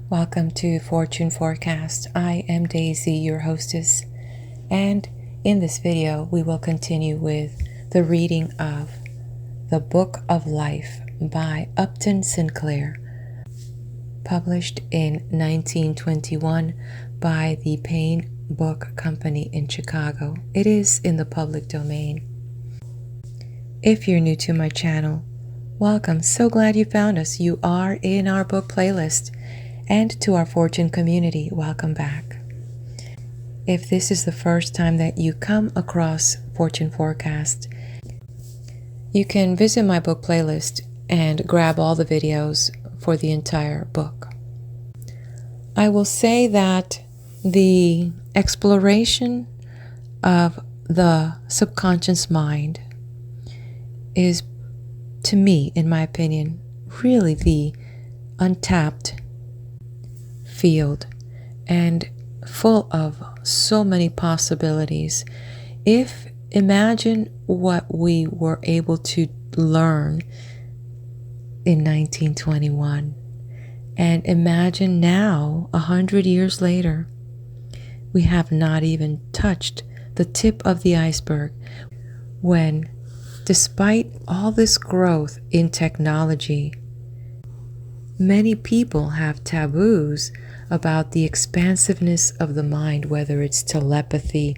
Welcome to Fortune Forecast. I am Daisy, your hostess, and in this video we will continue with the reading of The Book of Life by Upton Sinclair, published in 1921 by the Payne Book Company in Chicago. It is in the public domain. If you're new to my channel, welcome. So glad you found us. You are in our book playlist. And to our Fortune community, welcome back. If this is the first time that you come across Fortune Forecast, you can visit my book playlist and grab all the videos for the entire book. I will say that the exploration of the subconscious mind is, to me, in my opinion, really the untapped field and full of so many possibilities. Imagine what we were able to learn in 1921, and imagine now, 100 years later, we have not even touched the tip of the iceberg when, despite all this growth in technology, many people have taboos about the expansiveness of the mind, whether it's telepathy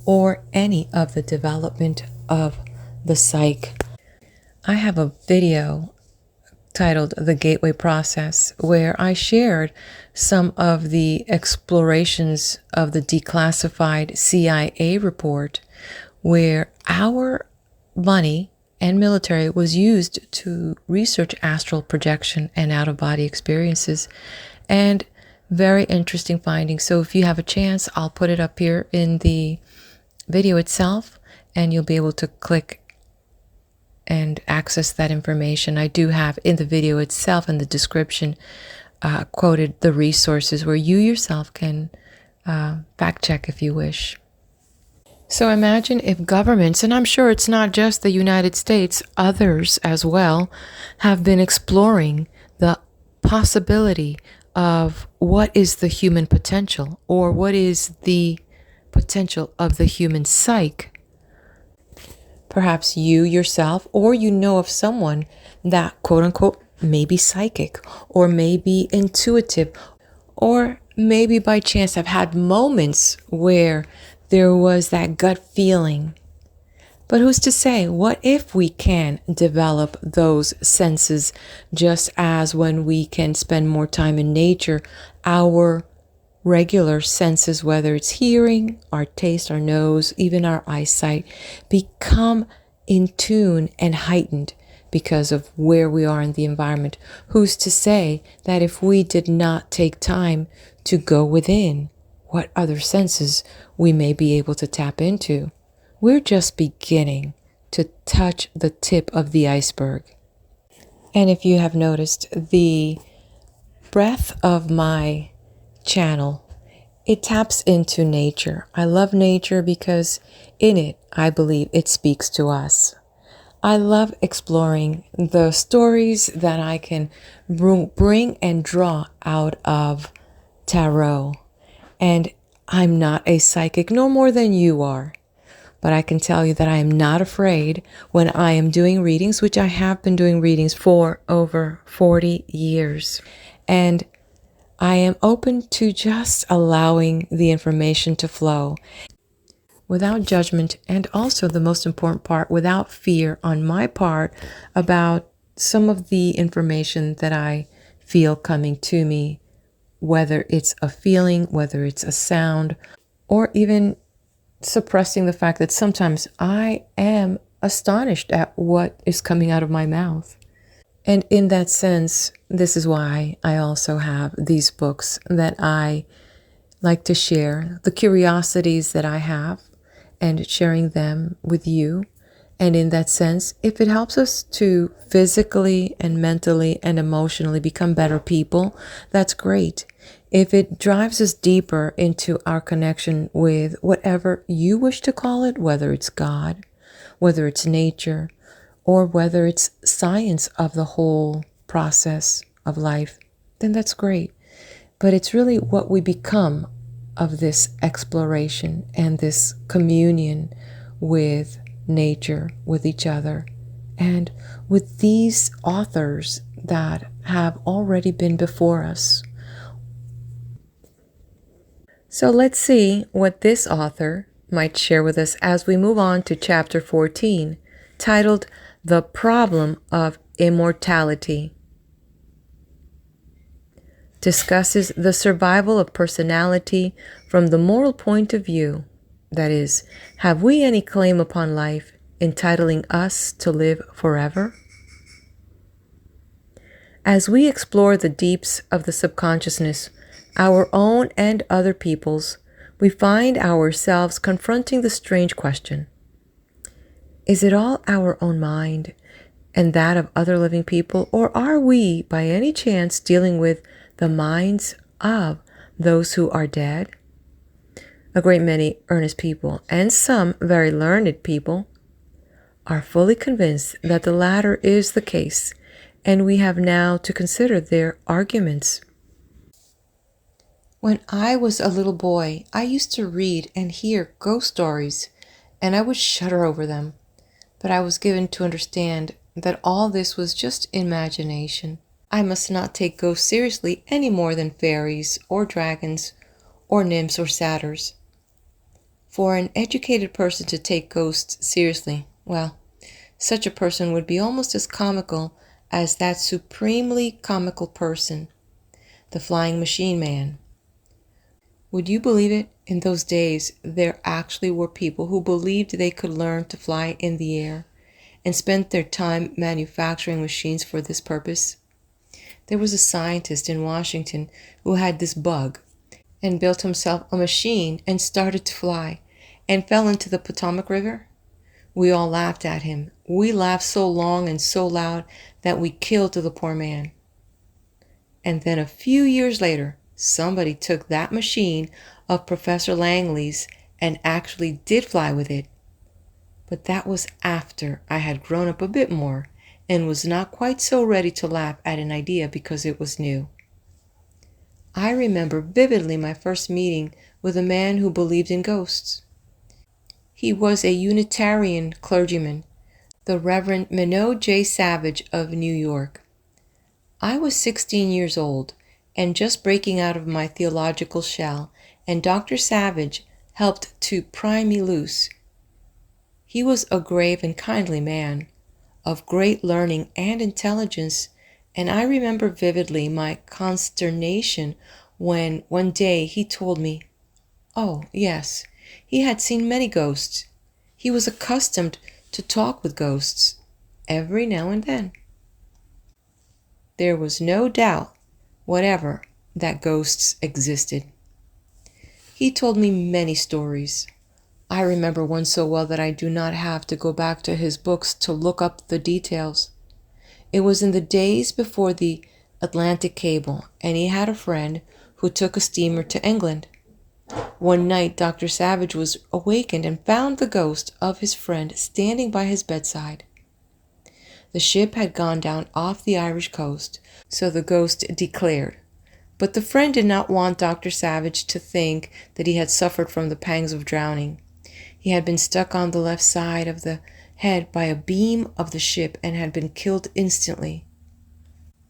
or any of the development of the psyche. I have a video titled The Gateway Process, where I shared some of the explorations of the declassified CIA report, where our money and military was used to research astral projection and out-of-body experiences, and very interesting findings. So if you have a chance, I'll put it up here in the video itself, and you'll be able to click and access that information. I do have in the video itself, in the description, quoted the resources where you yourself can fact check if you wish. So imagine if governments, and I'm sure it's not just the United States, others as well, have been exploring the possibility of what is the human potential, or what is the potential of the human psyche. Perhaps you yourself, or you know of someone that, quote unquote, may be psychic, or may be intuitive, or maybe by chance have had moments where there was that gut feeling. But who's to say? What if we can develop those senses, just as when we can spend more time in nature, our regular senses, whether it's hearing, our taste, our nose, even our eyesight, become in tune and heightened because of where we are in the environment? Who's to say that if we did not take time to go within, what other senses we may be able to tap into? We're just beginning to touch the tip of the iceberg. And if you have noticed, the breadth of my channel, it taps into nature. I love nature because in it, I believe it speaks to us. I love exploring the stories that I can bring and draw out of tarot. And I'm not a psychic, no more than you are. But I can tell you that I am not afraid when I am doing readings, which I have been doing readings for over 40 years. And I am open to just allowing the information to flow without judgment, and also the most important part, without fear on my part about some of the information that I feel coming to me, whether it's a feeling, whether it's a sound, or even suppressing the fact that sometimes I am astonished at what is coming out of my mouth. And in that sense, this is why I also have these books that I like to share, the curiosities that I have, and sharing them with you. And in that sense, if it helps us to physically and mentally and emotionally become better people, that's great. If it drives us deeper into our connection with whatever you wish to call it, whether it's God, whether it's nature, or whether it's science of the whole process of life, then that's great. but it's really what we become of this exploration and this communion with nature, with each other, and with these authors that have already been before us. So let's see what this author might share with us as we move on to chapter 14, titled The Problem of Immortality. Discusses the survival of personality from the moral point of view. That is, have we any claim upon life entitling us to live forever? As we explore the deeps of the subconsciousness, our own and other people's, we find ourselves confronting the strange question: is it all our own mind and that of other living people, or are we, by any chance, dealing with the minds of those who are dead? A great many earnest people, and some very learned people, are fully convinced that the latter is the case, and we have now to consider their arguments. When I was a little boy, I used to read and hear ghost stories, and I would shudder over them, but I was given to understand that all this was just imagination. I must not take ghosts seriously any more than fairies or dragons or nymphs or satyrs. For an educated person to take ghosts seriously, well, such a person would be almost as comical as that supremely comical person, the flying machine man. Would you believe it? In those days, there actually were people who believed they could learn to fly in the air and spent their time manufacturing machines for this purpose. There was a scientist in Washington who had this bug and built himself a machine and started to fly and fell into the Potomac River. We all laughed at him. We laughed so long and so loud that we killed the poor man. And then a few years later, somebody took that machine of Professor Langley's and actually did fly with it. But that was after I had grown up a bit more and was not quite so ready to laugh at an idea because it was new. I remember vividly my first meeting with a man who believed in ghosts. He was a Unitarian clergyman, the Reverend Minot J. Savage of New York. I was 16 years old and just breaking out of my theological shell, and Dr. Savage helped to pry me loose. He was a grave and kindly man, of great learning and intelligence, and I remember vividly my consternation when one day he told me, oh, yes, he had seen many ghosts. He was accustomed to talk with ghosts every now and then. There was no doubt whatever that ghosts existed. He told me many stories. I remember one so well that I do not have to go back to his books to look up the details. It was in the days before the Atlantic cable, and he had a friend who took a steamer to England. One night, Dr. Savage was awakened and found the ghost of his friend standing by his bedside. The ship had gone down off the Irish coast, so the ghost declared. But the friend did not want Dr. Savage to think that he had suffered from the pangs of drowning. He had been stuck on the left side of the head by a beam of the ship and had been killed instantly.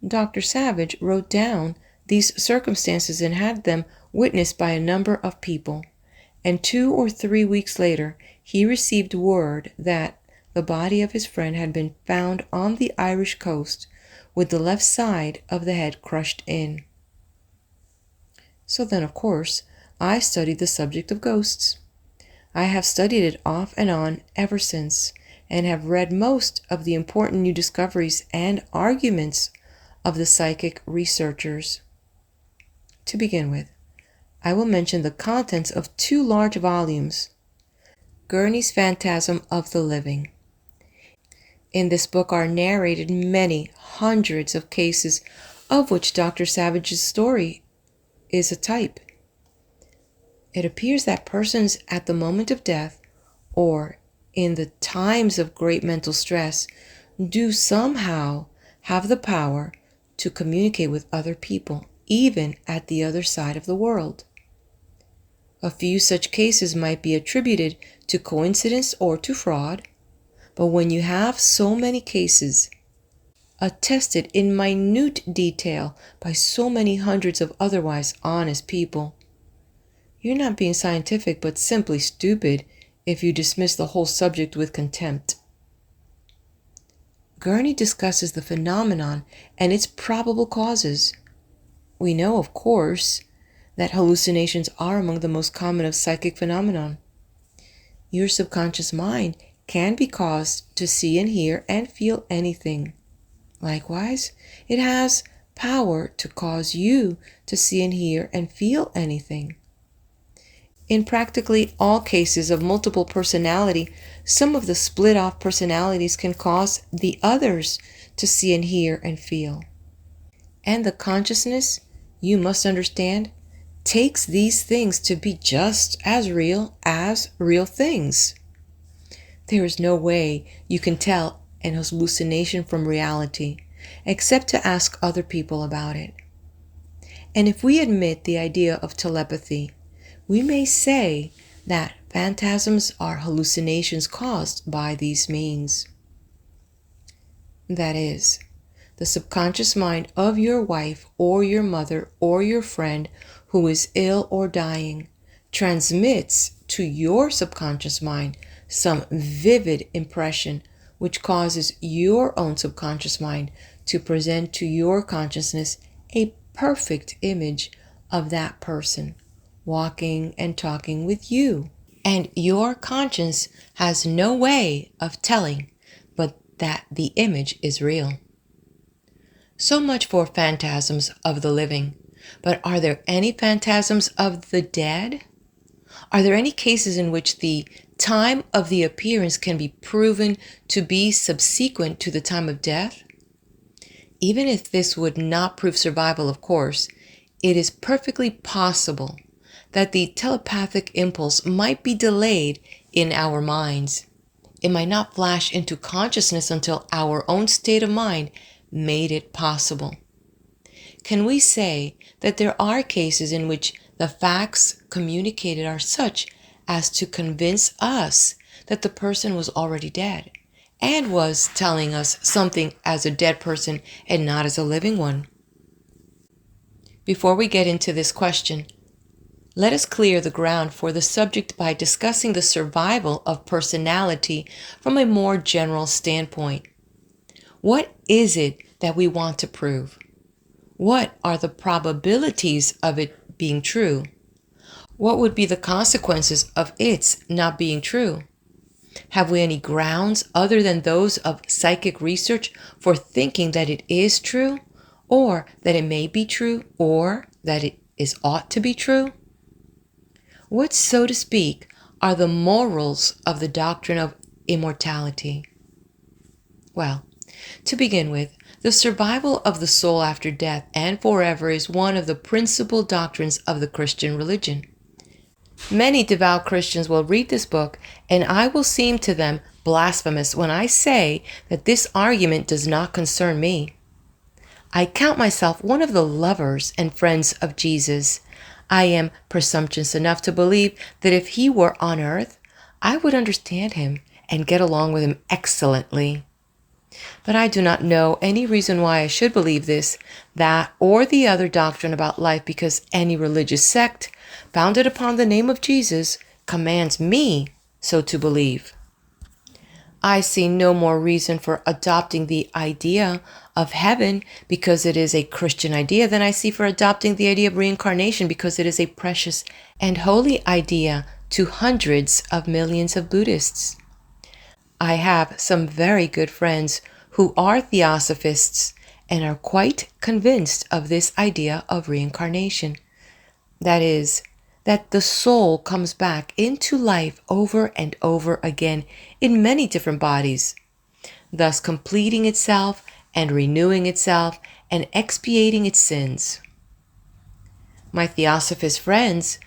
Dr. Savage wrote down these circumstances and had them witnessed by a number of people, and 2 or 3 weeks later he received word that the body of his friend had been found on the Irish coast with the left side of the head crushed in. So then, of course, I studied the subject of ghosts. I have studied it off and on ever since, and have read most of the important new discoveries and arguments of the psychic researchers. To begin with, I will mention the contents of 2 large volumes, Gurney's Phantasm of the Living. In this book are narrated many hundreds of cases of which Dr. Savage's story is a type. It appears that persons at the moment of death, or in the times of great mental stress, do somehow have the power to communicate with other people even at the other side of the world. A few such cases might be attributed to coincidence or to fraud, but when you have so many cases attested in minute detail by so many hundreds of otherwise honest people, you're not being scientific but simply stupid if you dismiss the whole subject with contempt. Gurney discusses the phenomenon and its probable causes. We know, of course, that hallucinations are among the most common of psychic phenomena. Your subconscious mind can be caused to see and hear and feel anything. Likewise, it has power to cause you to see and hear and feel anything. In practically all cases of multiple personality, some of the split-off personalities can cause the others to see and hear and feel. And the consciousness, you must understand, takes these things to be just as real things. There is no way you can tell an hallucination from reality, except to ask other people about it. And if we admit the idea of telepathy, we may say that phantasms are hallucinations caused by these means. That is, the subconscious mind of your wife or your mother or your friend who is ill or dying transmits to your subconscious mind some vivid impression which causes your own subconscious mind to present to your consciousness a perfect image of that person walking and talking with you. And your conscience has no way of telling but that the image is real. So much for phantasms of the living. But are there any phantasms of the dead? Are there any cases in which the time of the appearance can be proven to be subsequent to the time of death? Even if this would not prove survival, of course, it is perfectly possible that the telepathic impulse might be delayed in our minds. It might not flash into consciousness until our own state of mind made it possible. Can we say that there are cases in which the facts communicated are such as to convince us that the person was already dead and was telling us something as a dead person and not as a living one? Before we get into this question, let us clear the ground for the subject by discussing the survival of personality from a more general standpoint. What is it that we want to prove? What are the probabilities of it being true? What would be the consequences of its not being true? Have we any grounds other than those of psychic research for thinking that it is true, or that it may be true, or that it ought to be true? What, so to speak, are the morals of the doctrine of immortality? Well, to begin with, the survival of the soul after death and forever is one of the principal doctrines of the Christian religion. Many devout Christians will read this book, and I will seem to them blasphemous when I say that this argument does not concern me. I count myself one of the lovers and friends of Jesus. I am presumptuous enough to believe that if he were on earth, I would understand him and get along with him excellently. But I do not know any reason why I should believe this, that, or the other doctrine about life because any religious sect, founded upon the name of Jesus, commands me so to believe. I see no more reason for adopting the idea of heaven because it is a Christian idea than I see for adopting the idea of reincarnation because it is a precious and holy idea to hundreds of millions of Buddhists. I have some very good friends who are theosophists and are quite convinced of this idea of reincarnation. That is, that the soul comes back into life over and over again in many different bodies, thus completing itself and renewing itself and expiating its sins. My theosophist friends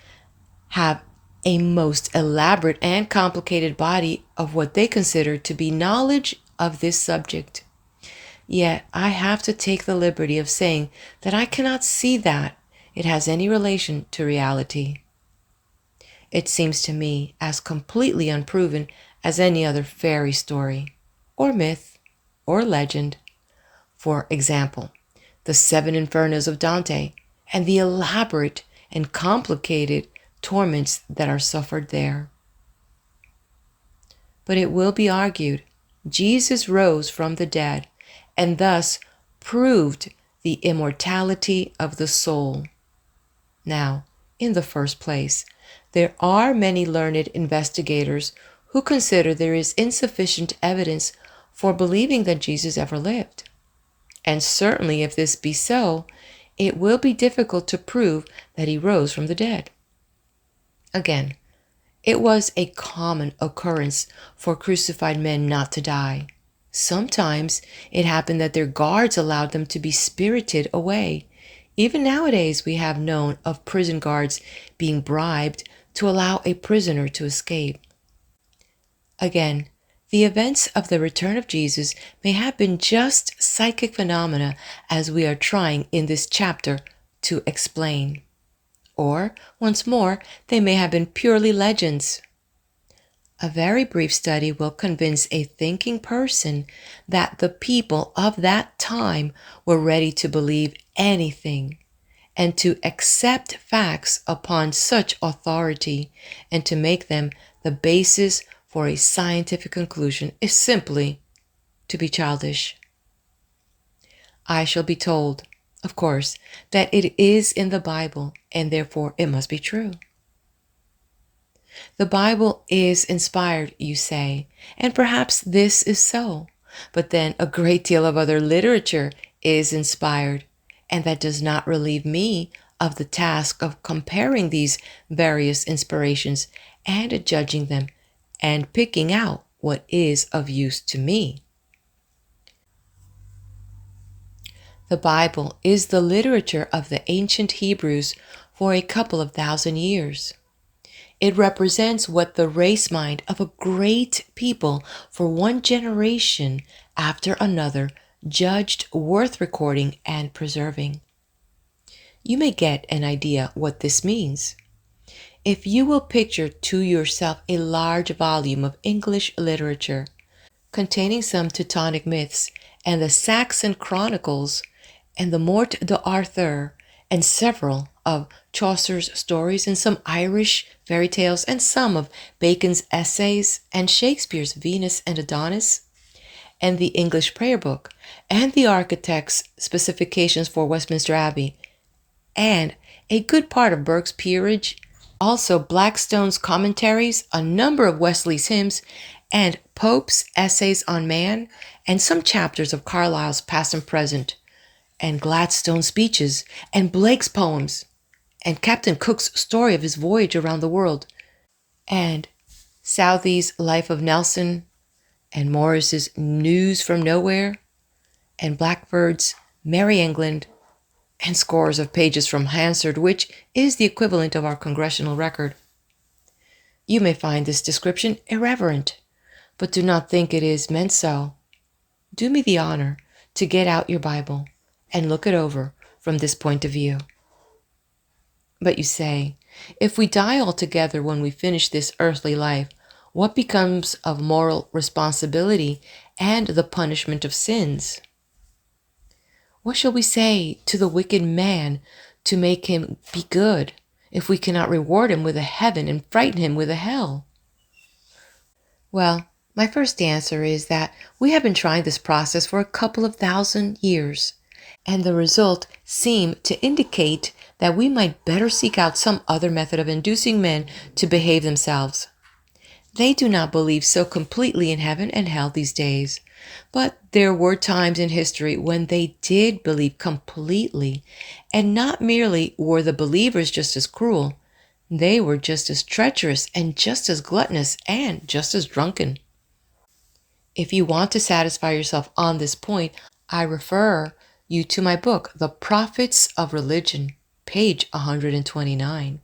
have a most elaborate and complicated body of what they consider to be knowledge of this subject. Yet I have to take the liberty of saying that I cannot see that it has any relation to reality. It seems to me as completely unproven as any other fairy story, or myth, or legend. For example, the seven infernos of Dante and the elaborate and complicated torments that are suffered there. But it will be argued, Jesus rose from the dead and thus proved the immortality of the soul. Now, in the first place, there are many learned investigators who consider there is insufficient evidence for believing that Jesus ever lived. And certainly, if this be so, it will be difficult to prove that he rose from the dead. Again, it was a common occurrence for crucified men not to die. Sometimes it happened that their guards allowed them to be spirited away. Even nowadays, we have known of prison guards being bribed to allow a prisoner to escape. Again, the events of the return of Jesus may have been just psychic phenomena as we are trying in this chapter to explain. Or, once more, they may have been purely legends. A very brief study will convince a thinking person that the people of that time were ready to believe anything and to accept facts upon such authority and to make them the basis for a scientific conclusion is simply to be childish. I shall be told, of course, that it is in the Bible and therefore it must be true. The Bible is inspired, you say, and perhaps this is so. But then a great deal of other literature is inspired, and that does not relieve me of the task of comparing these various inspirations and judging them and picking out what is of use to me. The Bible is the literature of the ancient Hebrews for a couple of thousand years. It represents what the race mind of a great people for one generation after another judged worth recording and preserving. You may get an idea what this means. If you will picture to yourself a large volume of English literature containing some Teutonic myths and the Saxon Chronicles and the Morte d'Arthur and several of Chaucer's stories and some Irish fairy tales and some of Bacon's essays and Shakespeare's Venus and Adonis and the English prayer book and the architect's specifications for Westminster Abbey and a good part of Burke's Peerage, also Blackstone's commentaries, a number of Wesley's hymns, and Pope's essays on man, and some chapters of Carlyle's Past and Present, and Gladstone's speeches, and Blake's poems, and Captain Cook's story of his voyage around the world, and Southey's Life of Nelson, and Morris's News from Nowhere, and Blackford's Merry England, and scores of pages from Hansard, which is the equivalent of our congressional record. You may find this description irreverent, but do not think it is meant so. Do me the honor to get out your Bible and look it over from this point of view. But you say, if we die altogether when we finish this earthly life, what becomes of moral responsibility and the punishment of sins? What shall we say to the wicked man to make him be good if we cannot reward him with a heaven and frighten him with a hell? Well, my first answer is that we have been trying this process for a couple of thousand years, and the result seemed to indicate that we might better seek out some other method of inducing men to behave themselves. They do not believe so completely in heaven and hell these days, but there were times in history when they did believe completely, and not merely were the believers just as cruel, they were just as treacherous and just as gluttonous and just as drunken. If you want to satisfy yourself on this point, I refer you to my book, The Prophets of Religion, page 129.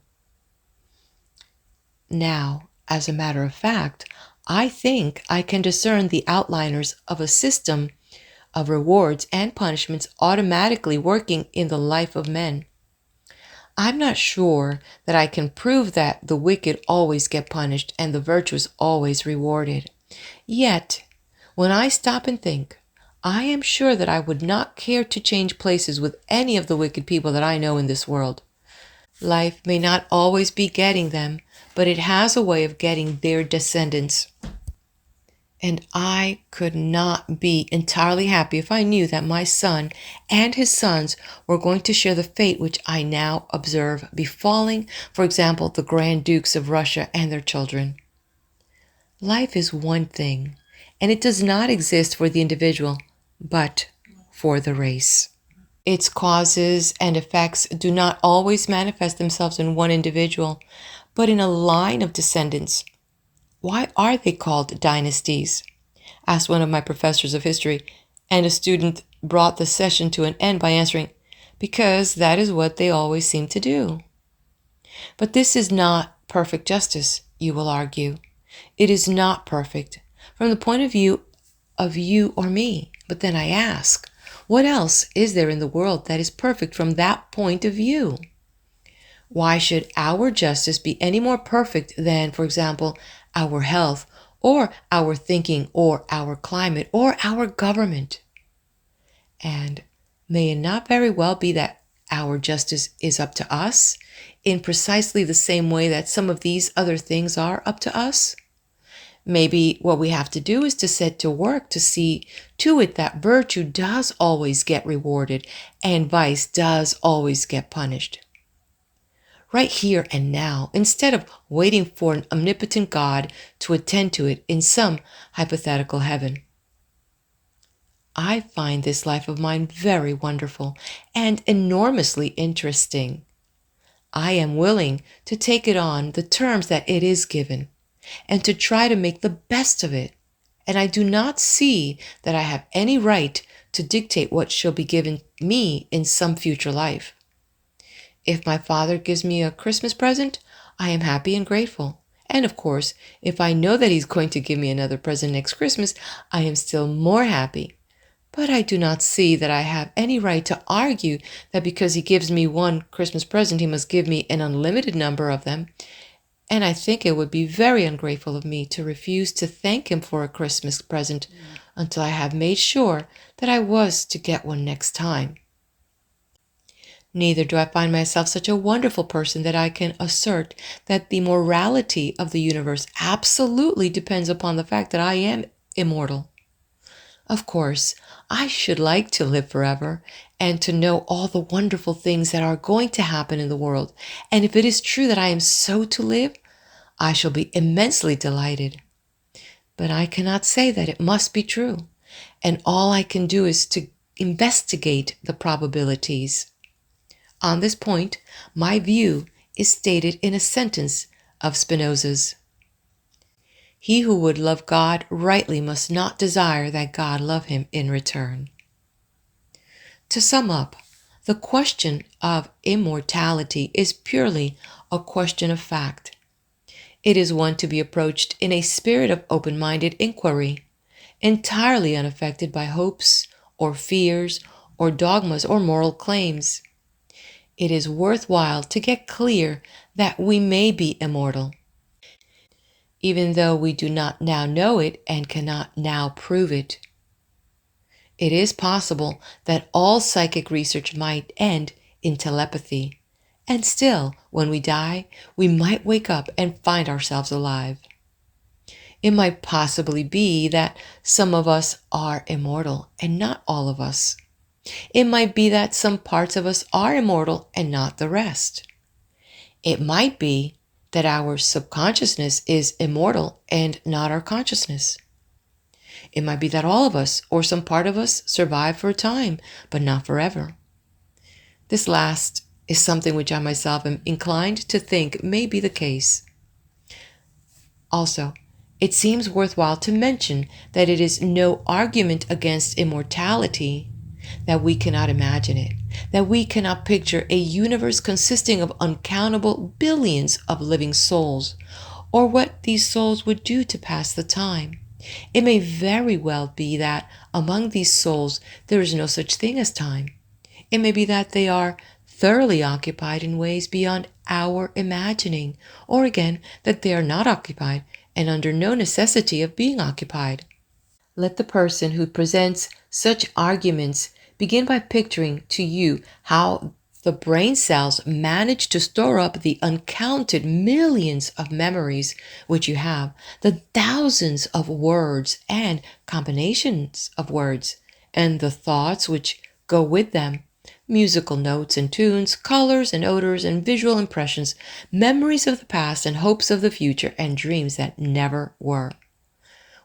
Now, as a matter of fact, I think I can discern the outliners of a system of rewards and punishments automatically working in the life of men. I'm not sure that I can prove that the wicked always get punished and the virtuous always rewarded. Yet, when I stop and think, I am sure that I would not care to change places with any of the wicked people that I know in this world. Life may not always be getting them, but it has a way of getting their descendants. And I could not be entirely happy if I knew that my son and his sons were going to share the fate which I now observe befalling, for example, the Grand Dukes of Russia and their children. Life is one thing, and it does not exist for the individual, but for the race. Its causes and effects do not always manifest themselves in one individual, but in a line of descendants. Why are they called dynasties? Asked one of my professors of history, and a student brought the session to an end by answering, because that is what they always seem to do. But this is not perfect justice, you will argue. It is not perfect from the point of view of you or me. But then I ask, what else is there in the world that is perfect from that point of view? Why should our justice be any more perfect than, for example, our health, or our thinking, or our climate, or our government? And may it not very well be that our justice is up to us in precisely the same way that some of these other things are up to us? Maybe what we have to do is to set to work to see to it that virtue does always get rewarded and vice does always get punished. Right here and now, instead of waiting for an omnipotent God to attend to it in some hypothetical heaven. I find this life of mine very wonderful and enormously interesting. I am willing to take it on the terms that it is given and to try to make the best of it. And I do not see that I have any right to dictate what shall be given me in some future life. If my father gives me a Christmas present, I am happy and grateful. And of course, if I know that he's going to give me another present next Christmas, I am still more happy. But I do not see that I have any right to argue that because he gives me one Christmas present, he must give me an unlimited number of them. And I think it would be very ungrateful of me to refuse to thank him for a Christmas present until I have made sure that I was to get one next time. Neither do I find myself such a wonderful person that I can assert that the morality of the universe absolutely depends upon the fact that I am immortal. Of course, I should like to live forever and to know all the wonderful things that are going to happen in the world. And if it is true that I am so to live, I shall be immensely delighted. But I cannot say that it must be true. And all I can do is to investigate the probabilities. On this point, my view is stated in a sentence of Spinoza's. He who would love God rightly must not desire that God love him in return. To sum up, the question of immortality is purely a question of fact. It is one to be approached in a spirit of open-minded inquiry, entirely unaffected by hopes or fears or dogmas or moral claims. It is worthwhile to get clear that we may be immortal, even though we do not now know it and cannot now prove it. It is possible that all psychic research might end in telepathy, and still, when we die, we might wake up and find ourselves alive. It might possibly be that some of us are immortal and not all of us. It might be that some parts of us are immortal and not the rest. It might be that our subconsciousness is immortal and not our consciousness. It might be that all of us or some part of us survive for a time, but not forever. This last is something which I myself am inclined to think may be the case. Also, it seems worthwhile to mention that it is no argument against immortality that we cannot imagine it, that we cannot picture a universe consisting of uncountable billions of living souls, or what these souls would do to pass the time. It may very well be that among these souls there is no such thing as time. It may be that they are thoroughly occupied in ways beyond our imagining, or again, that they are not occupied and under no necessity of being occupied. Let the person who presents such arguments begin by picturing to you how the brain cells manage to store up the uncounted millions of memories which you have, the thousands of words and combinations of words, and the thoughts which go with them, musical notes and tunes, colors and odors and visual impressions, memories of the past and hopes of the future, and dreams that never were.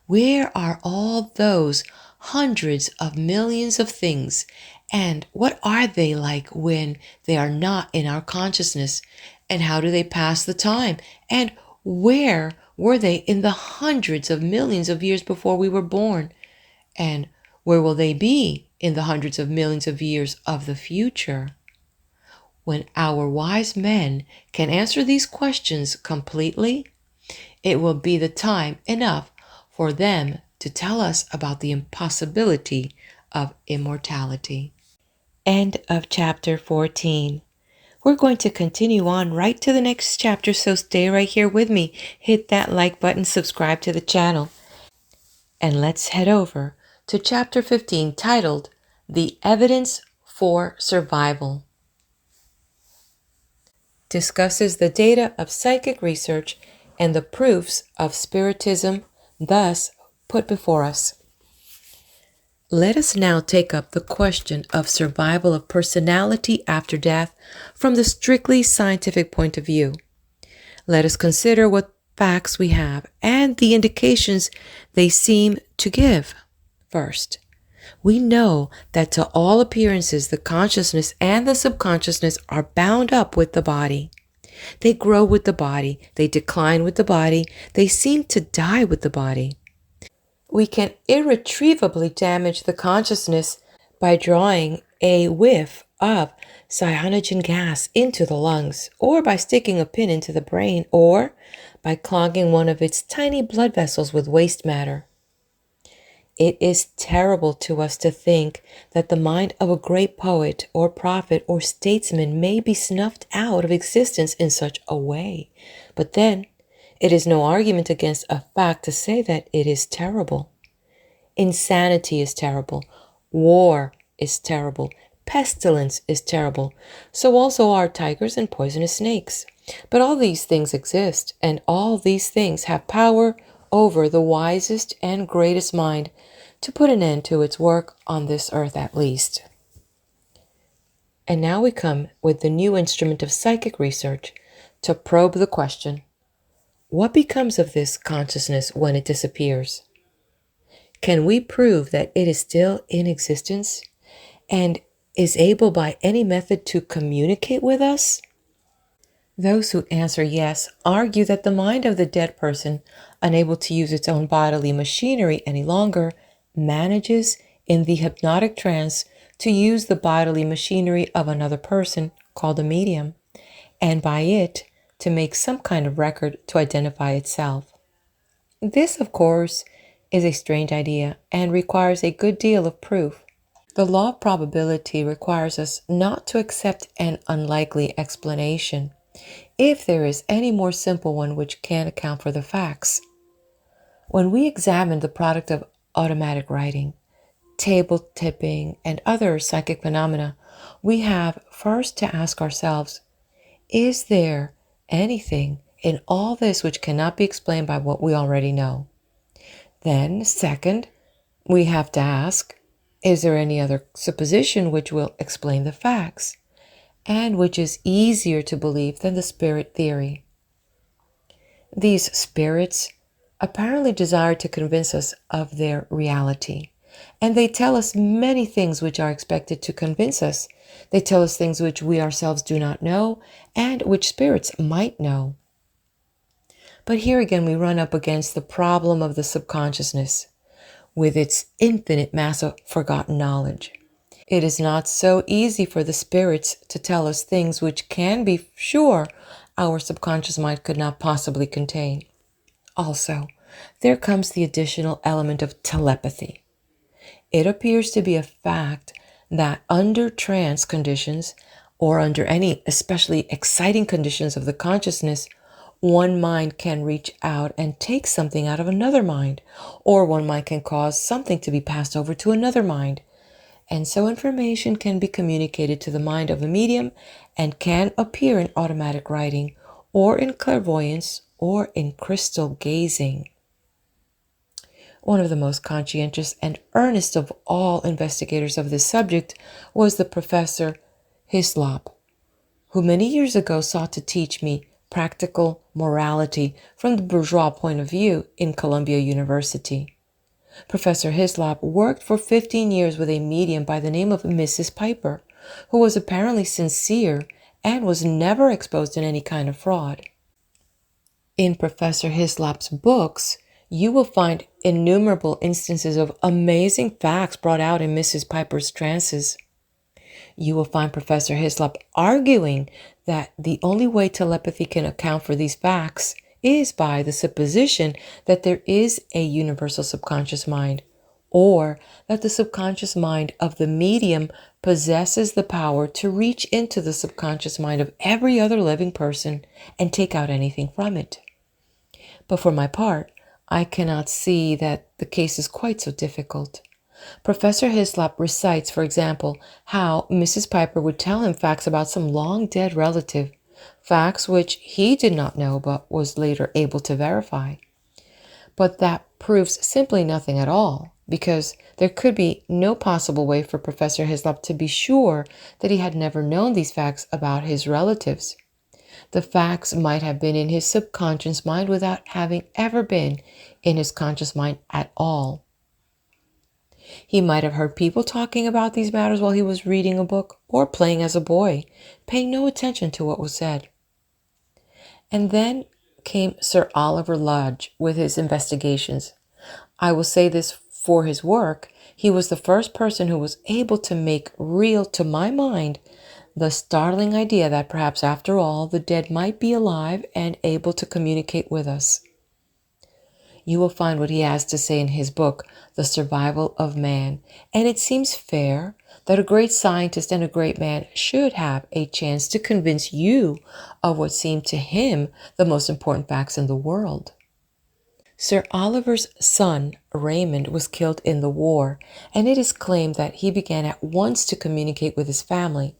Where are all those hundreds of millions of things? And what are they like when they are not in our consciousness? And how do they pass the time? And where were they in the hundreds of millions of years before we were born? And where will they be in the hundreds of millions of years of the future? When our wise men can answer these questions completely, it will be the time enough for them to tell us about the impossibility of immortality. End of chapter 14. We're going to continue on right to the next chapter, so stay right here with me. Hit that like button, subscribe to the channel, and let's head over to chapter 15 titled The Evidence for Survival. Discusses the data of psychic research and the proofs of spiritism thus put before us. Let us now take up the question of survival of personality after death from the strictly scientific point of view. Let us consider what facts we have and the indications they seem to give. First, we know that to all appearances the consciousness and the subconsciousness are bound up with the body. They grow with the body, they decline with the body, they seem to die with the body. We can irretrievably damage the consciousness by drawing a whiff of cyanogen gas into the lungs, or by sticking a pin into the brain, or by clogging one of its tiny blood vessels with waste matter. It is terrible to us to think that the mind of a great poet or prophet or statesman may be snuffed out of existence in such a way. But then, it is no argument against a fact to say that it is terrible. Insanity is terrible. War is terrible. Pestilence is terrible. So also are tigers and poisonous snakes. But all these things exist, and all these things have power over the wisest and greatest mind to put an end to its work on this earth at least. And now we come with the new instrument of psychic research to probe the question, what becomes of this consciousness when it disappears? Can we prove that it is still in existence and is able by any method to communicate with us? Those who answer yes argue that the mind of the dead person, unable to use its own bodily machinery any longer, manages in the hypnotic trance to use the bodily machinery of another person called a medium, and by it to make some kind of record to identify itself. This, of course, is a strange idea and requires a good deal of proof. The law of probability requires us not to accept an unlikely explanation, if there is any more simple one which can account for the facts. When we examine the product of automatic writing, table tipping, and other psychic phenomena, we have first to ask ourselves, is there anything in all this which cannot be explained by what we already know? Then, second, we have to ask, is there any other supposition which will explain the facts, and which is easier to believe than the spirit theory? These spirits apparently desire to convince us of their reality, and they tell us many things which are expected to convince us. They tell us things which we ourselves do not know, and which spirits might know. But here again we run up against the problem of the subconsciousness, with its infinite mass of forgotten knowledge. It is not so easy for the spirits to tell us things which can be sure our subconscious mind could not possibly contain. Also, there comes the additional element of telepathy. It appears to be a fact that under trance conditions, or under any especially exciting conditions of the consciousness, one mind can reach out and take something out of another mind, or one mind can cause something to be passed over to another mind. And so information can be communicated to the mind of a medium and can appear in automatic writing, or in clairvoyance, or in crystal gazing. One of the most conscientious and earnest of all investigators of this subject was the Professor Hislop, who many years ago sought to teach me practical morality from the bourgeois point of view in Columbia University. Professor Hislop worked for 15 years with a medium by the name of Mrs. Piper, who was apparently sincere and was never exposed in any kind of fraud. In Professor Hislop's books, you will find innumerable instances of amazing facts brought out in Mrs. Piper's trances. You will find Professor Hislop arguing that the only way telepathy can account for these facts is by the supposition that there is a universal subconscious mind, or that the subconscious mind of the medium possesses the power to reach into the subconscious mind of every other living person and take out anything from it. But for my part, I cannot see that the case is quite so difficult. Professor Hislop recites, for example, how Mrs. Piper would tell him facts about some long-dead relative, facts which he did not know but was later able to verify. But that proves simply nothing at all, because there could be no possible way for Professor Hislop to be sure that he had never known these facts about his relatives. The facts might have been in his subconscious mind without having ever been in his conscious mind at all. He might have heard people talking about these matters while he was reading a book or playing as a boy, paying no attention to what was said. And then came Sir Oliver Lodge with his investigations. I will say this for his work. He was the first person who was able to make real, to my mind, the startling idea that perhaps after all, the dead might be alive and able to communicate with us. You will find what he has to say in his book, The Survival of Man, and it seems fair that a great scientist and a great man should have a chance to convince you of what seemed to him the most important facts in the world. Sir Oliver's son, Raymond, was killed in the war, and it is claimed that he began at once to communicate with his family.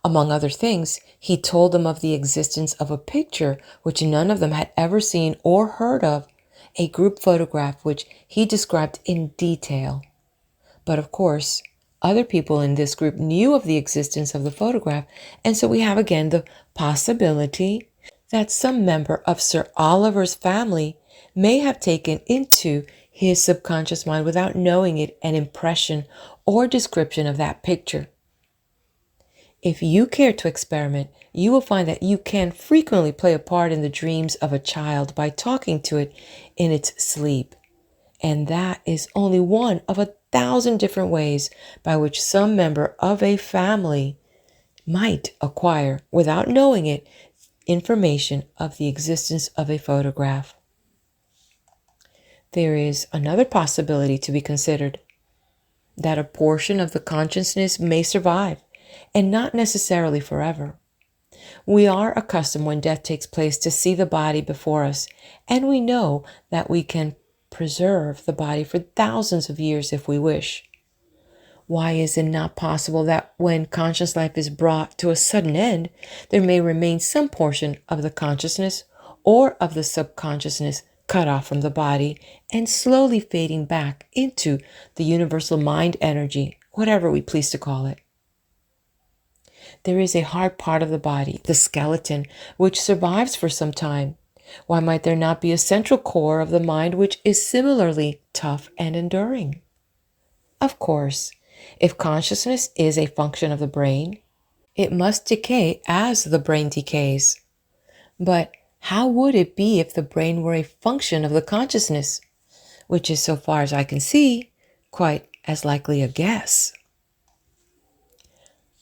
Among other things, he told them of the existence of a picture which none of them had ever seen or heard of, a group photograph which he described in detail. But of course, other people in this group knew of the existence of the photograph, and so we have again the possibility that some member of Sir Oliver's family may have taken into his subconscious mind without knowing it an impression or description of that picture. If you care to experiment, you will find that you can frequently play a part in the dreams of a child by talking to it in its sleep. And that is only one of 1,000 different ways by which some member of a family might acquire, without knowing it, information of the existence of a photograph. There is another possibility to be considered, that a portion of the consciousness may survive, and not necessarily forever. We are accustomed when death takes place to see the body before us, and we know that we can preserve the body for thousands of years if we wish. Why is it not possible that when conscious life is brought to a sudden end, there may remain some portion of the consciousness or of the subconsciousness cut off from the body and slowly fading back into the universal mind energy, whatever we please to call it? There is a hard part of the body, the skeleton, which survives for some time. Why might there not be a central core of the mind which is similarly tough and enduring? Of course, if consciousness is a function of the brain, it must decay as the brain decays. But how would it be if the brain were a function of the consciousness, which is, so far as I can see, quite as likely a guess?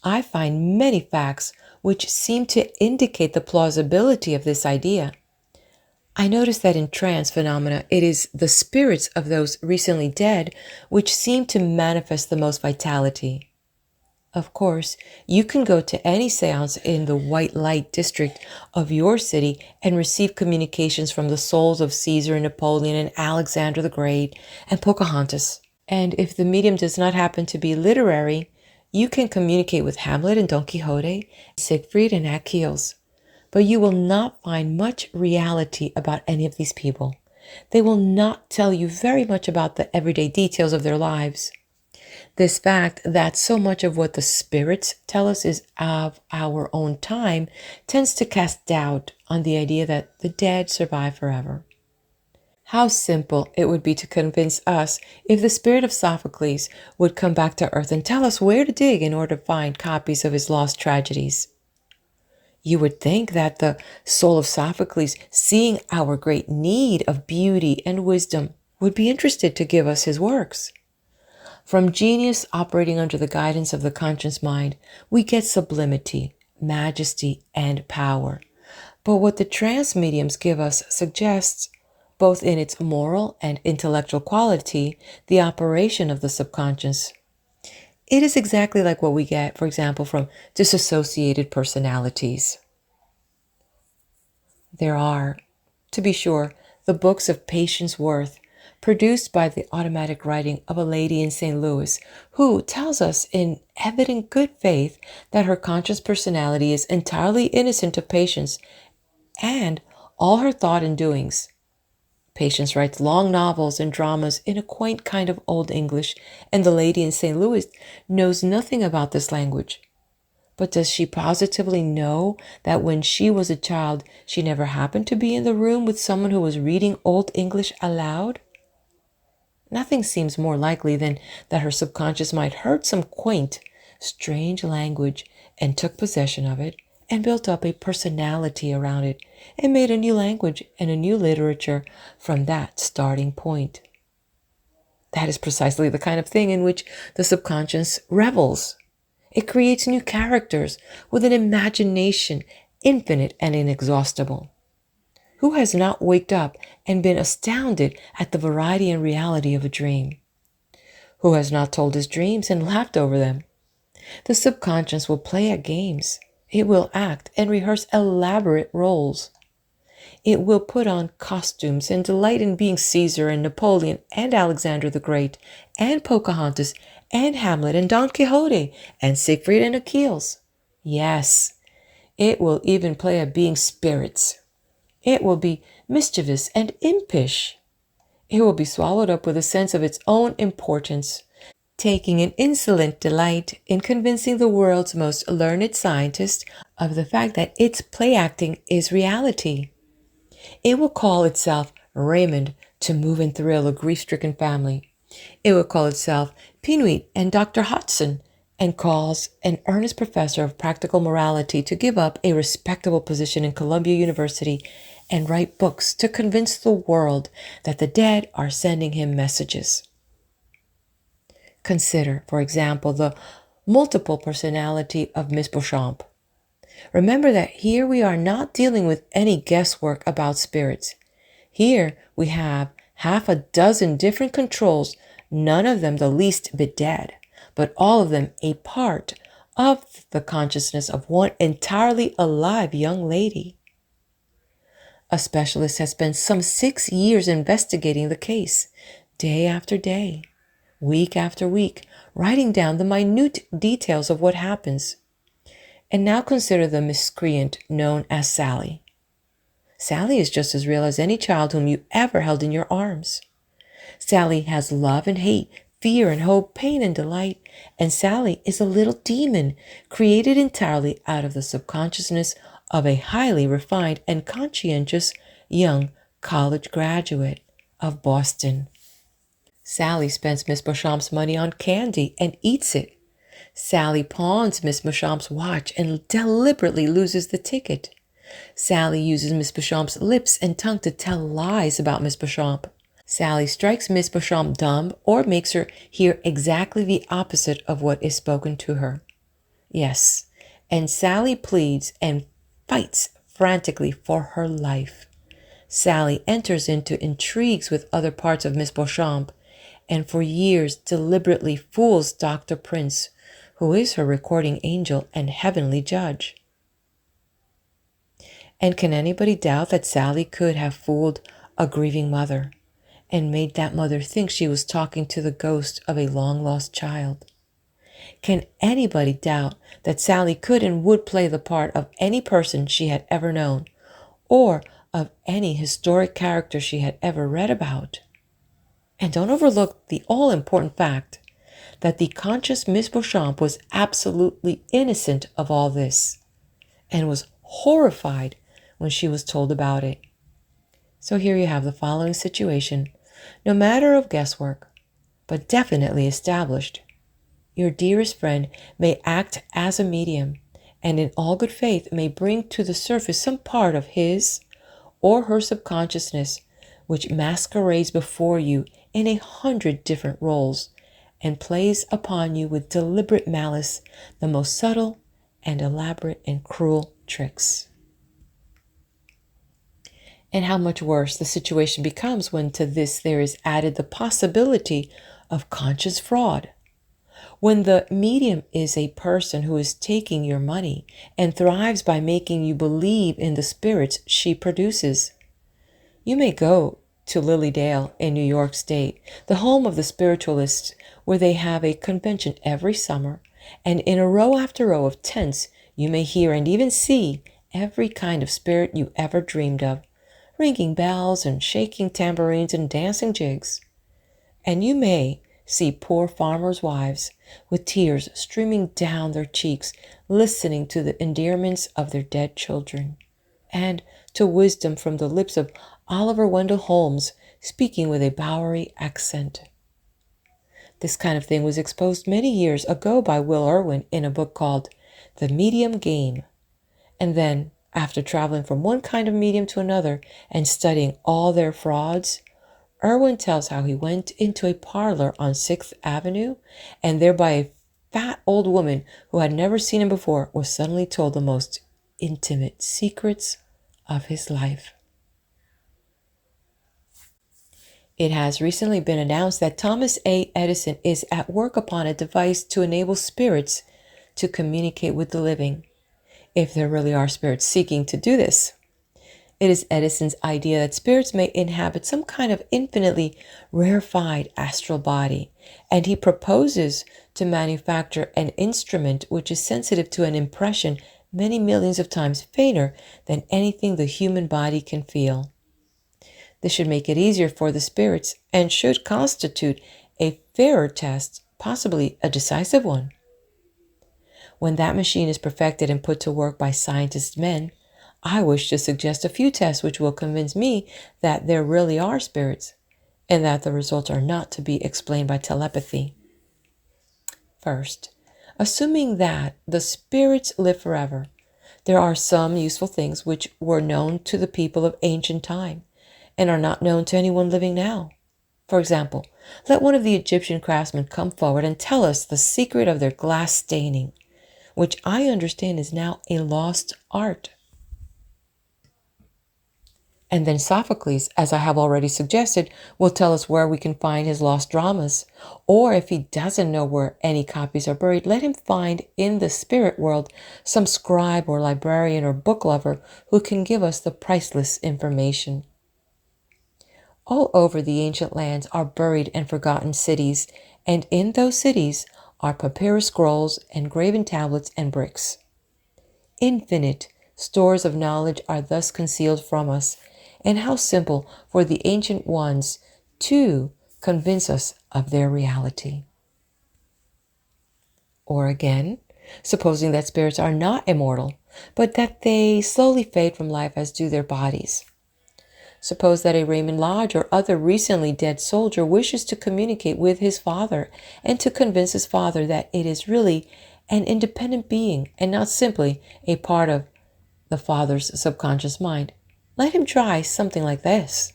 I find many facts which seem to indicate the plausibility of this idea. I noticed that in trance phenomena, it is the spirits of those recently dead which seem to manifest the most vitality. Of course, you can go to any seance in the white light district of your city and receive communications from the souls of Caesar and Napoleon and Alexander the Great and Pocahontas. And if the medium does not happen to be literary, you can communicate with Hamlet and Don Quixote, Siegfried and Achilles. But you will not find much reality about any of these people. They will not tell you very much about the everyday details of their lives. This fact that so much of what the spirits tell us is of our own time tends to cast doubt on the idea that the dead survive forever. How simple it would be to convince us if the spirit of Sophocles would come back to earth and tell us where to dig in order to find copies of his lost tragedies. You would think that the soul of Sophocles, seeing our great need of beauty and wisdom, would be interested to give us his works. From genius operating under the guidance of the conscious mind, we get sublimity, majesty, and power. But what the trance mediums give us suggests, both in its moral and intellectual quality, the operation of the subconscious. It is exactly like what we get, for example, from dissociated personalities. There are, to be sure, the books of Patience Worth, produced by the automatic writing of a lady in St. Louis, who tells us in evident good faith that her conscious personality is entirely innocent of Patience and all her thought and doings. Patience writes long novels and dramas in a quaint kind of Old English, and the lady in St. Louis knows nothing about this language. But does she positively know that when she was a child, she never happened to be in the room with someone who was reading Old English aloud? Nothing seems more likely than that her subconscious might heard some quaint, strange language and took possession of it and built up a personality around it and made a new language and a new literature from that starting point. That is precisely the kind of thing in which the subconscious revels. It creates new characters with an imagination infinite and inexhaustible. Who has not waked up and been astounded at the variety and reality of a dream? Who has not told his dreams and laughed over them? The subconscious will play at games. It will act and rehearse elaborate roles. It will put on costumes and delight in being Caesar and Napoleon and Alexander the Great and Pocahontas and Hamlet and Don Quixote and Siegfried and Achilles. Yes, it will even play at being spirits. It will be mischievous and impish. It will be swallowed up with a sense of its own importance, taking an insolent delight in convincing the world's most learned scientist of the fact that its play acting is reality. It will call itself Raymond to move and thrill a grief-stricken family. It will call itself Peanut and Dr. Hodgson, and calls an earnest professor of practical morality to give up a respectable position in Columbia University and write books to convince the world that the dead are sending him messages. Consider, for example, the multiple personality of Miss Beauchamp. Remember that here we are not dealing with any guesswork about spirits. Here we have half a dozen different controls, none of them the least bit dead, but all of them a part of the consciousness of one entirely alive young lady. A specialist has spent some 6 years investigating the case, day after day, week after week, writing down the minute details of what happens. And now consider the miscreant known as Sally. Sally is just as real as any child whom you ever held in your arms. Sally has love and hate, fear and hope, pain and delight, and Sally is a little demon created entirely out of the subconsciousness of a highly refined and conscientious young college graduate of Boston. Sally spends Miss Beauchamp's money on candy and eats it. Sally pawns Miss Beauchamp's watch and deliberately loses the ticket. Sally uses Miss Beauchamp's lips and tongue to tell lies about Miss Beauchamp. Sally strikes Miss Beauchamp dumb or makes her hear exactly the opposite of what is spoken to her. Yes, and Sally pleads and fights frantically for her life. Sally enters into intrigues with other parts of Miss Beauchamp, and for years deliberately fools Dr. Prince, who is her recording angel and heavenly judge. And can anybody doubt that Sally could have fooled a grieving mother and made that mother think she was talking to the ghost of a long-lost child? Can anybody doubt that Sally could and would play the part of any person she had ever known, or of any historic character she had ever read about? And don't overlook the all-important fact that the conscious Miss Beauchamp was absolutely innocent of all this and was horrified when she was told about it. So here you have the following situation, no matter of guesswork, but definitely established. Your dearest friend may act as a medium, and in all good faith may bring to the surface some part of his or her subconsciousness, which masquerades before you in 100 different roles, and plays upon you with deliberate malice the most subtle and elaborate and cruel tricks. And how much worse the situation becomes when to this there is added the possibility of conscious fraud. When the medium is a person who is taking your money and thrives by making you believe in the spirits she produces. You may go to Lilydale in New York State, the home of the spiritualists, where they have a convention every summer, and in a row after row of tents you may hear and even see every kind of spirit you ever dreamed of, ringing bells and shaking tambourines and dancing jigs. And you may see poor farmers' wives with tears streaming down their cheeks, listening to the endearments of their dead children, and to wisdom from the lips of Oliver Wendell Holmes, speaking with a Bowery accent. This kind of thing was exposed many years ago by Will Irwin in a book called The Medium Game. And then, after traveling from one kind of medium to another and studying all their frauds, Irwin tells how he went into a parlor on 6th Avenue, and there by a fat old woman who had never seen him before was suddenly told the most intimate secrets of his life. It has recently been announced that Thomas A. Edison is at work upon a device to enable spirits to communicate with the living, if there really are spirits seeking to do this. It is Edison's idea that spirits may inhabit some kind of infinitely rarefied astral body, and he proposes to manufacture an instrument which is sensitive to an impression many millions of times fainter than anything the human body can feel. This should make it easier for the spirits and should constitute a fairer test, possibly a decisive one. When that machine is perfected and put to work by scientist men, I wish to suggest a few tests which will convince me that there really are spirits, and that the results are not to be explained by telepathy. First, assuming that the spirits live forever, there are some useful things which were known to the people of ancient time, and are not known to anyone living now. For example, let one of the Egyptian craftsmen come forward and tell us the secret of their glass staining, which I understand is now a lost art. And then Sophocles, as I have already suggested, will tell us where we can find his lost dramas. Or if he doesn't know where any copies are buried, let him find in the spirit world some scribe or librarian or book lover who can give us the priceless information. All over the ancient lands are buried and forgotten cities, and in those cities are papyrus scrolls and graven tablets and bricks. Infinite stores of knowledge are thus concealed from us, and how simple for the ancient ones to convince us of their reality. Or again, supposing that spirits are not immortal, but that they slowly fade from life as do their bodies. Suppose that a Raymond Lodge or other recently dead soldier wishes to communicate with his father and to convince his father that it is really an independent being and not simply a part of the father's subconscious mind. Let him try something like this.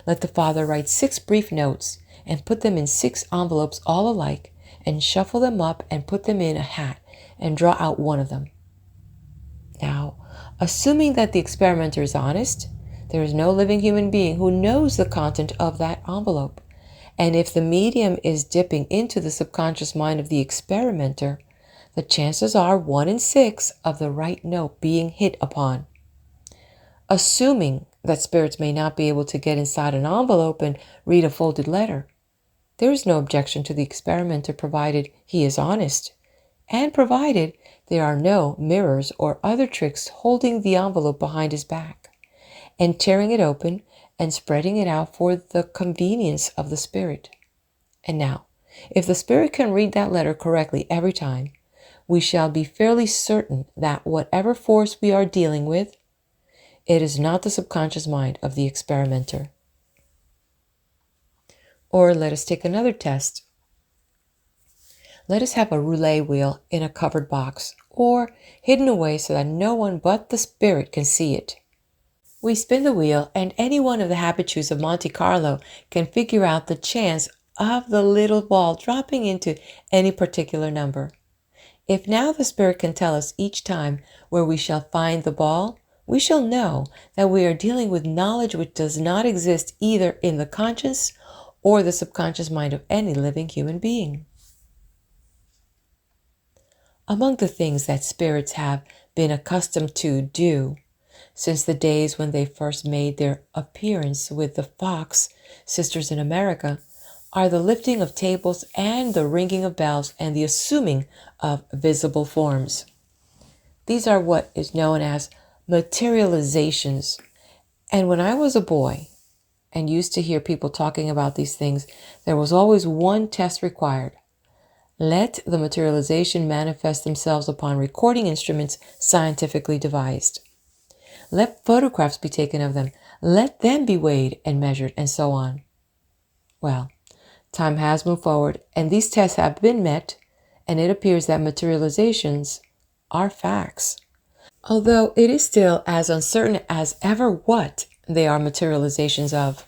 Let the father write 6 brief notes and put them in 6 envelopes all alike, and shuffle them up and put them in a hat and draw out one of them. Now, assuming that the experimenter is honest, There is no living human being who knows the content of that envelope. And if the medium is dipping into the subconscious mind of the experimenter, the chances are 1 in 6 of the right note being hit upon. Assuming that spirits may not be able to get inside an envelope and read a folded letter, there is no objection to the experimenter provided he is honest, and provided there are no mirrors or other tricks holding the envelope behind his back, and tearing it open and spreading it out for the convenience of the spirit. And now, if the spirit can read that letter correctly every time, we shall be fairly certain that whatever force we are dealing with, it is not the subconscious mind of the experimenter. Or let us take another test. Let us have a roulette wheel in a covered box, or hidden away so that no one but the spirit can see it. We spin the wheel, and any one of the habitués of Monte Carlo can figure out the chance of the little ball dropping into any particular number. If now the spirit can tell us each time where we shall find the ball, we shall know that we are dealing with knowledge which does not exist either in the conscious or the subconscious mind of any living human being. Among the things that spirits have been accustomed to do since the days when they first made their appearance with the Fox sisters in America are the lifting of tables and the ringing of bells and the assuming of visible forms. These are what is known as materializations. And when I was a boy and used to hear people talking about these things, there was always one test required. Let the materialization manifest themselves upon recording instruments scientifically devised. Let photographs be taken of them. Let them be weighed and measured, and so on. Well, time has moved forward, and these tests have been met, and it appears that materializations are facts. Although it is still as uncertain as ever what they are materializations of.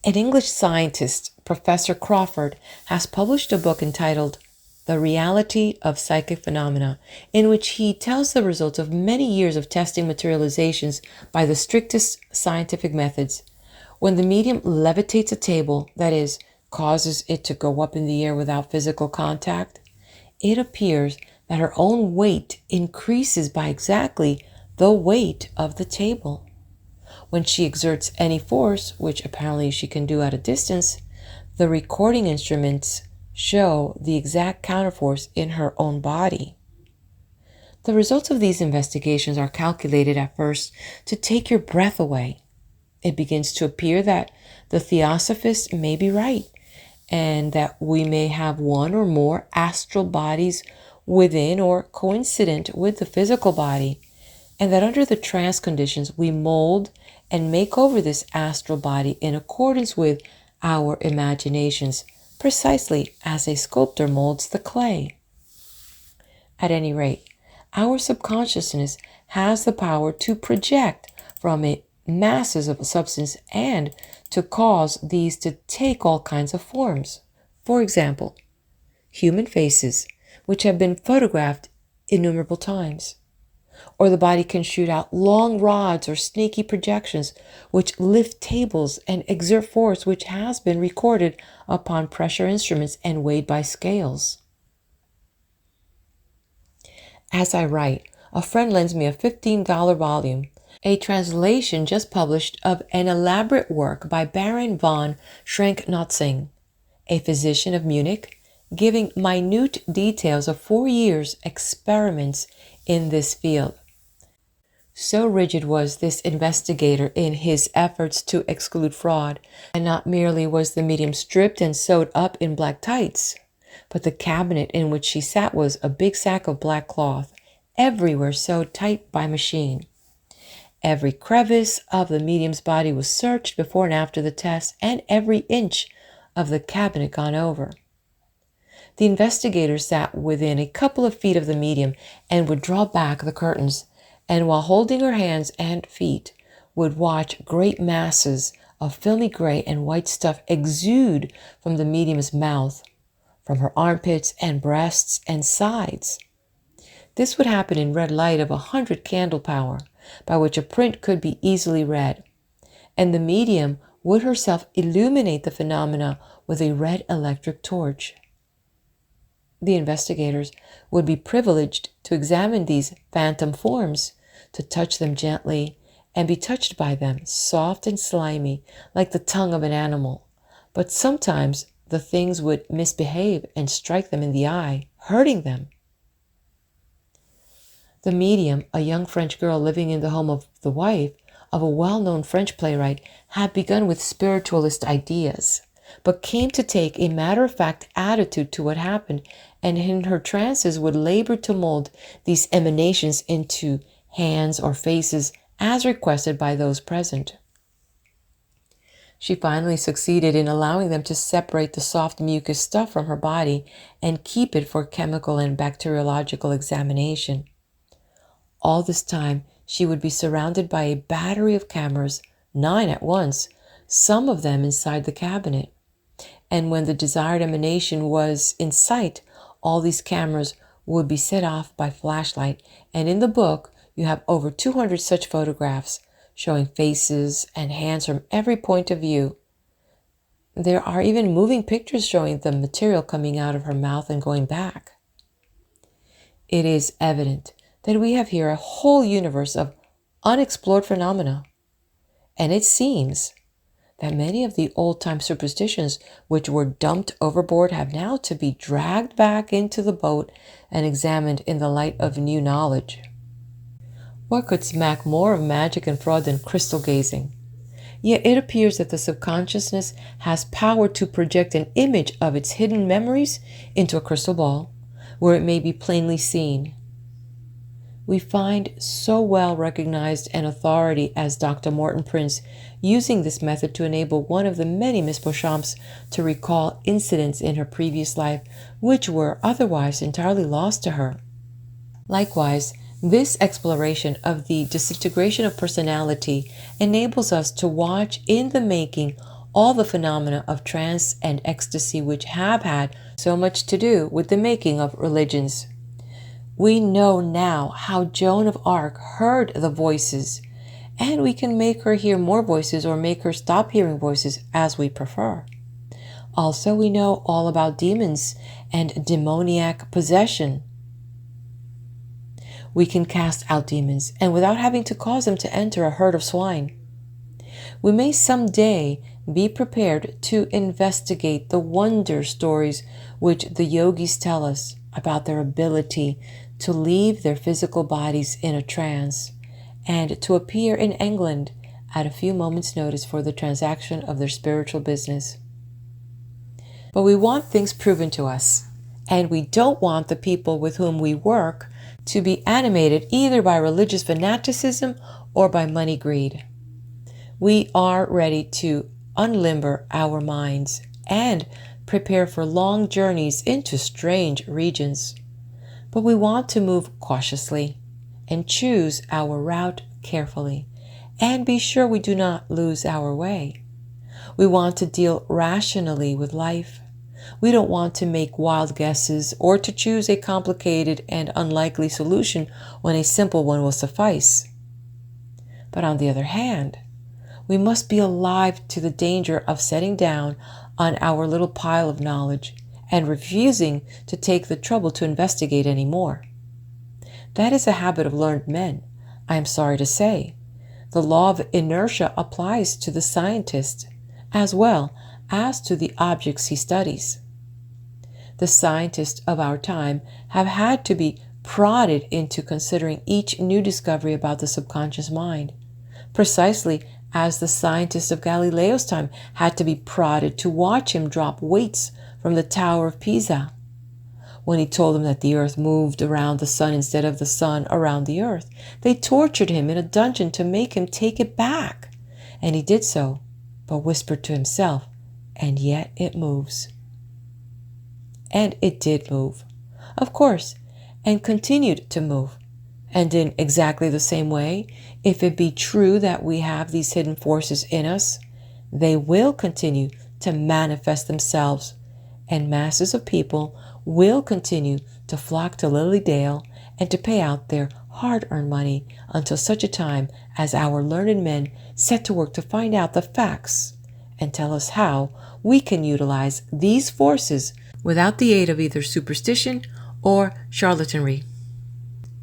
An English scientist, Professor Crawford, has published a book entitled The Reality of Psychic Phenomena, in which he tells the results of many years of testing materializations by the strictest scientific methods. When the medium levitates a table, that is, causes it to go up in the air without physical contact, it appears that her own weight increases by exactly the weight of the table. When she exerts any force, which apparently she can do at a distance, the recording instruments show the exact counterforce in her own body. The results of these investigations are calculated at first to take your breath away. It begins to appear that the theosophists may be right, and that we may have one or more astral bodies within or coincident with the physical body, and that under the trance conditions we mold and make over this astral body in accordance with our imaginations, precisely as a sculptor molds the clay. At any rate, our subconsciousness has the power to project from it masses of substance and to cause these to take all kinds of forms. For example, human faces, which have been photographed innumerable times. Or the body can shoot out long rods or sneaky projections which lift tables and exert force which has been recorded upon pressure instruments and weighed by scales. As I write, a friend lends me a $15 volume, a translation just published of an elaborate work by Baron von Schrenck-Notzing, a physician of Munich, giving minute details of 4 years' experiments in this field. So rigid was this investigator in his efforts to exclude fraud, and not merely was the medium stripped and sewed up in black tights, but the cabinet in which she sat was a big sack of black cloth, everywhere sewed tight by machine. Every crevice of the medium's body was searched before and after the test, and every inch of the cabinet gone over. The investigator sat within a couple of feet of the medium and would draw back the curtains, and while holding her hands and feet, would watch great masses of filmy gray and white stuff exude from the medium's mouth, from her armpits and breasts and sides. This would happen in red light of 100 candle power, by which a print could be easily read, and the medium would herself illuminate the phenomena with a red electric torch. The investigators would be privileged to examine these phantom forms, to touch them gently, and be touched by them, soft and slimy, like the tongue of an animal. But sometimes the things would misbehave and strike them in the eye, hurting them. The medium, a young French girl living in the home of the wife of a well-known French playwright, had begun with spiritualist ideas, but came to take a matter-of-fact attitude to what happened, and in her trances would labor to mold these emanations into hands or faces as requested by those present. She finally succeeded in allowing them to separate the soft mucus stuff from her body and keep it for chemical and bacteriological examination. All this time, she would be surrounded by a battery of cameras, 9 at once, some of them inside the cabinet. And when the desired emanation was in sight, all these cameras would be set off by flashlight, and in the book you have over 200 such photographs showing faces and hands from every point of view. There are even moving pictures showing the material coming out of her mouth and going back. It is evident that we have here a whole universe of unexplored phenomena, and it seems that many of the old-time superstitions which were dumped overboard have now to be dragged back into the boat and examined in the light of new knowledge. What could smack more of magic and fraud than crystal gazing? Yet it appears that the subconsciousness has power to project an image of its hidden memories into a crystal ball, where it may be plainly seen. We find so well recognized an authority as Dr. Morton Prince using this method to enable one of the many Miss Beauchamps to recall incidents in her previous life which were otherwise entirely lost to her. Likewise, this exploration of the disintegration of personality enables us to watch in the making all the phenomena of trance and ecstasy which have had so much to do with the making of religions. We know now how Joan of Arc heard the voices, and we can make her hear more voices or make her stop hearing voices as we prefer. Also, we know all about demons and demoniac possession. We can cast out demons, and without having to cause them to enter a herd of swine. We may someday be prepared to investigate the wonder stories which the yogis tell us about their ability to leave their physical bodies in a trance and to appear in England at a few moments' notice for the transaction of their spiritual business. But we want things proven to us, and we don't want the people with whom we work to be animated either by religious fanaticism or by money greed. We are ready to unlimber our minds and prepare for long journeys into strange regions. But we want to move cautiously and choose our route carefully and be sure we do not lose our way. We want to deal rationally with life. We don't want to make wild guesses or to choose a complicated and unlikely solution when a simple one will suffice. But on the other hand, we must be alive to the danger of setting down on our little pile of knowledge and refusing to take the trouble to investigate any more. That is a habit of learned men, I am sorry to say. The law of inertia applies to the scientist as well as to the objects he studies. The scientists of our time have had to be prodded into considering each new discovery about the subconscious mind, precisely as the scientists of Galileo's time had to be prodded to watch him drop weights from the Tower of Pisa. When he told them that the earth moved around the sun instead of the sun around the earth, they tortured him in a dungeon to make him take it back. And he did so, but whispered to himself, "And yet it moves." And it did move, of course, and continued to move. And in exactly the same way, if it be true that we have these hidden forces in us, they will continue to manifest themselves, and masses of people will continue to flock to Lily Dale and to pay out their hard-earned money until such a time as our learned men set to work to find out the facts and tell us how we can utilize these forces without the aid of either superstition or charlatanry.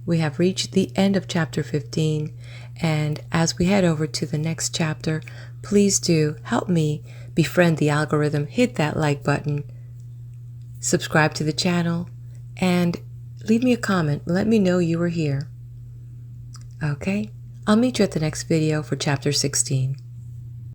We have reached the end of chapter 15, and as we head over to the next chapter, please do help me befriend the algorithm, hit that like button, subscribe to the channel, and leave me a comment. Let me know you were here. Okay, I'll meet you at the next video for chapter 16.